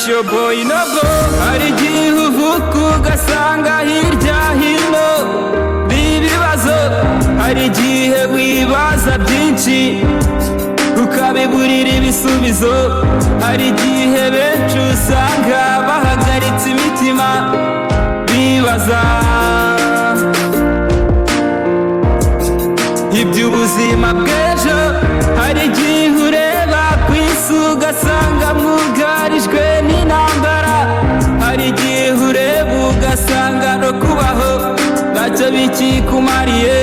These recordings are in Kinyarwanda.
your boy Nobo. Hari igihe uvuka ugasanga hirya hino n'ibibazo, hari igihe wibaza byinshi ukabiburira ibisubizo, hari igihe benshi usanga bahagaritse imitima bibaza iby'ubuzima bw'ejo. Hari igihe ureba ku isi ugasanga mwugarijwe n'intambara, hari igihe ureba ugasanga no kubaho ntacyo bikikumariye,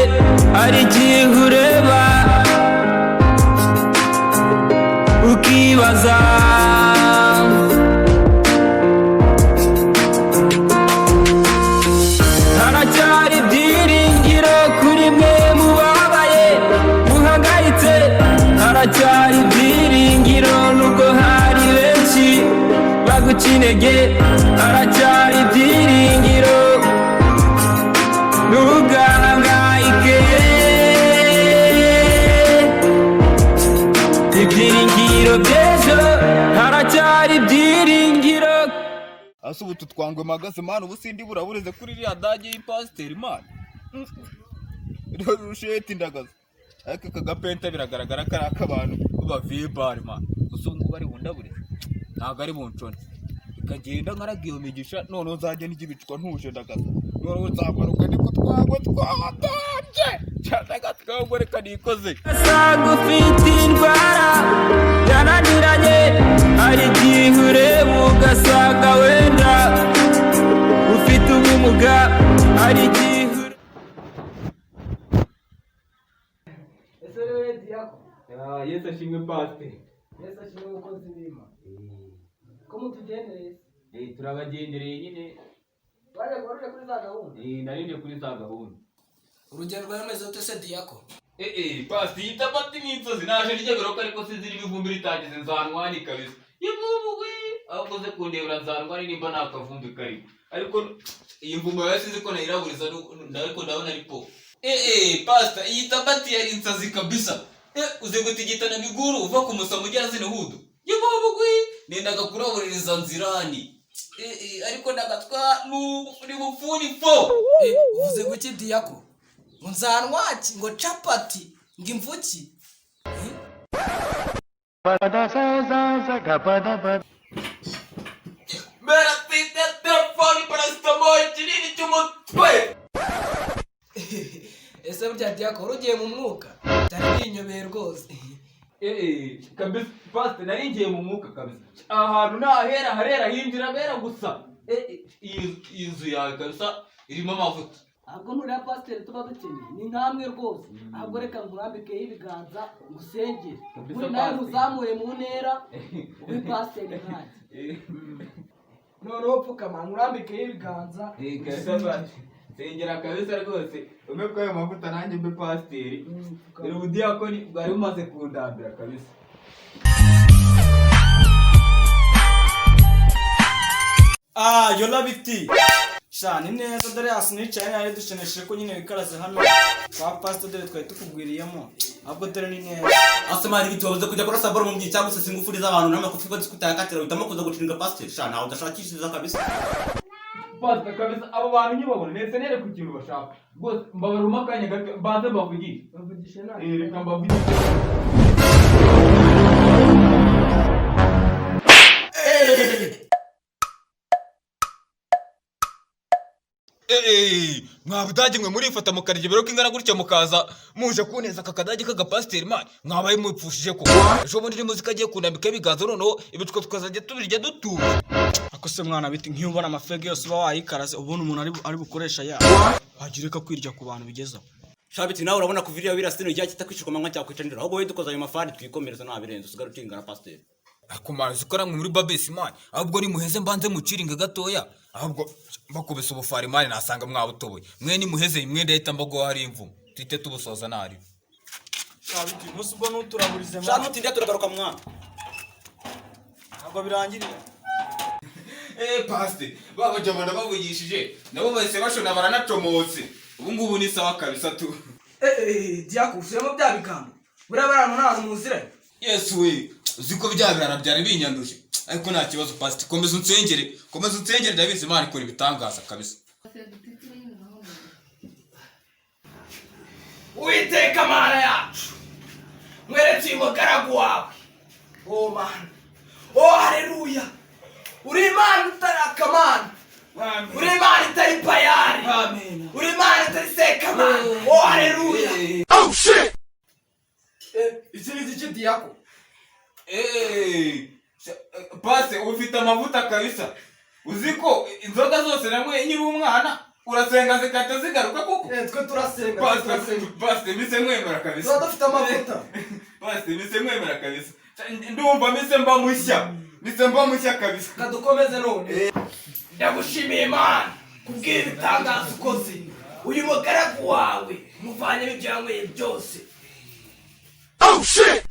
hari igihe ureba ukibaza haracyari ibyiringiro kuri mwe mubabaye muhangayitse, haracyari ibyiringiro nubwo hari benshi baguca intege, haracyari ibyiringiro ntugahangayike, ibyiringiro by'ejo haracyari ibyiringiro. ase ubu tutwangwe magaze mani, ubu sindi burabureze kuri iriya dage y'ipasiteri mani rusheti ndagaza, ariko aka gapenta biragaragara ko ari ak'abantu bavuye bari mani, gusa ubu bari bundabureze ntabwo ari bunshone, ikagenda nkaraga iyo migisha, noneho nzajya n'igibicwa ntuje ndagaza, noneho nzamanuka ndi kutwagwa twatanje cyandagaza ahubwo reka nikoze. Asanga ufite indwara yananiranye, hari igihe ureba ugasanga wenda ufite ubumuga, hari igihe Yesu ashimwe pasiteri. Yesu ashimwe umukozi w'Imana. Ko mutugendereye? Turabagendereye nyine. Waje kuri za gahunda? Narinde kuri za gahunda. Urugero rw'amezi ute se Diako? Pasiteri yitabati n'inzozi naje rye biroka ariko sinzira ibivumbi ritagize nzanwani kabisa. Yivumbuwe ahubwo ze kundebura nzanwani nimba nakavumbi kari. Ariko iyi mvumo yasize ko nayiraburiza ariko ndabona ari po. Pasiteri yitabati yari insazi kabisa. Uze gutigitana miguru uva ku musamo ugera zino hudu. Yivumbuwe nendaga kurabuririza nzirani. Ariko ndagatwa uri bufuni po. Uvuze guki Diako? Ngo nzanwaki, ngo capati, ngo imvuki. Mera pite telefoni paracetamol kinini cy'umutwe. Ese burya Diako urugiye mu mwuka? Cyari binyobeye rwose. Kabisa pastor nari ngiye mu mwuka kabisa. Ahantu nahera harera hinjira bera gusa. Iyi nzu yawe kabisa irimo amavuta. Ntabwo nuriya pasiteri tuba dukeneye, ni nkamwe rwose. Ntabwo reka nkurambikeho ibiganza ngusengere. Uri nawe muzamure mu ntera uri pasiteri nkanjye. Noneho pfukama nkurambikeho ibiganza. Sengera kabisa rwose ume kwa ayo mavuta nanjye mbe pasiteri. Iri ubudiyakoni bwari bumaze kundambira kabisa. Yola biti shani neza dore asinicaye yari dusheneshe ko nyine bikaraze hano kwa pastor dore twari tukugwiriyemo ahubwo dore ni neza asemari bitoze kujya kora saboro mu cyangwa se singufuriza abantu n'amakufi ko zikutakatira utamo kuza gucinga pastor shana aho udashakishiriza kabisa Pastor kabisa abo bantu nyibabone nese nere ku kintu bashaka bose mbabaruma akanya gato mbanze bavugishe Bavugishe nawe. reka mbavugishe. Mwabudage mwe murifata mukarya bero kingana gutya mukaza muje kuneza kakadage kagapasiteri man mwabaye mupfushije ko ejo bundi muzika agiye kunambika ibiganza noneho ibicwa tukazajya tubirya dutuje. ako se mwana biti nk'iyo ubona amafege yose uba wayikaraze ubona umuntu ari bukoresha ya wagireka kwirya ku bantu bigezaho shabiti nawe urabona kuviriya birasino ijya kitakwishika manywa cyakwicanira ahubwo we dukoza ayo mafari twikomereza nabirenze usigara utingana pasiteri akumara zikora muri babesi man ahubwo ni muheze mbanze muciringa gatoya ahubwo bakubise ubufari man nasanga mwabutoboye mwe ni muheze imwe ndahita mbago hari imvumo twite tubusoza nari shabiti musi ubwo nuturaburize shabiti ndia turagaruka mwana ntabwo birangirira pastor baba jabana bavugishije nabo bahise bashona baranacomotse ubu ngubu ni sawa kabisa tu Diako ushyiramo bya bigambo buriya abantu nta muzira. Yesu we uziko byabirana byari binyanduje ariko nta kibazo pastor, komeza unsengere ndabizi Imana ikora ibitangaza kabisa. Uwiteka Mana yacu, mweretse uyu mugaragu wawe. Oh Mana, oh haleluya, uri Imana utarakamana, uri Imana itari payari, uri Imana itari sekamana. Oh haleluya. Oh shit. Iki ni iki Diako? Pase ufite amavuta kabisa. Uziko inzoga zose namwe nyiri umwana urasenga zikata zigaruka kuko. Twe turasenga. Pase mise mwemera kabisa. Tuba dufite amavuta. Pase mise mwemera kabisa. Ndumva mise mba mushya kabisa. Kadukomeze none. Ndagushimiye Imana kubw'ibitangaza ukoze. Uyu mugaragu wawe muvanye ibyangoye byose. Oh shit.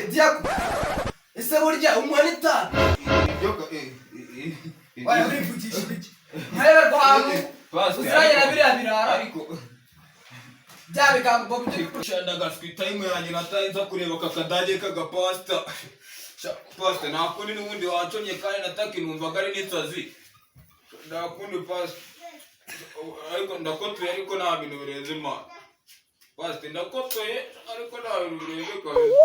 Diako. Ese burya umwana itabi. Waya urivugisha iki? Ntayo rwangu. Uziranye na biriya birara. Ariko bya bigambo byo shanda gaswita imwe yanjye natayiza kureba kakadage kagapasta. Pasta nakundi n'ubundi wanconye kandi nataki numvaga ari n'insazi. Nakundi pasta. Ariko ndakotuye ariko nta bintu birenze Imana. Pasta ndakotoye ariko nta bintu birenze kabisa.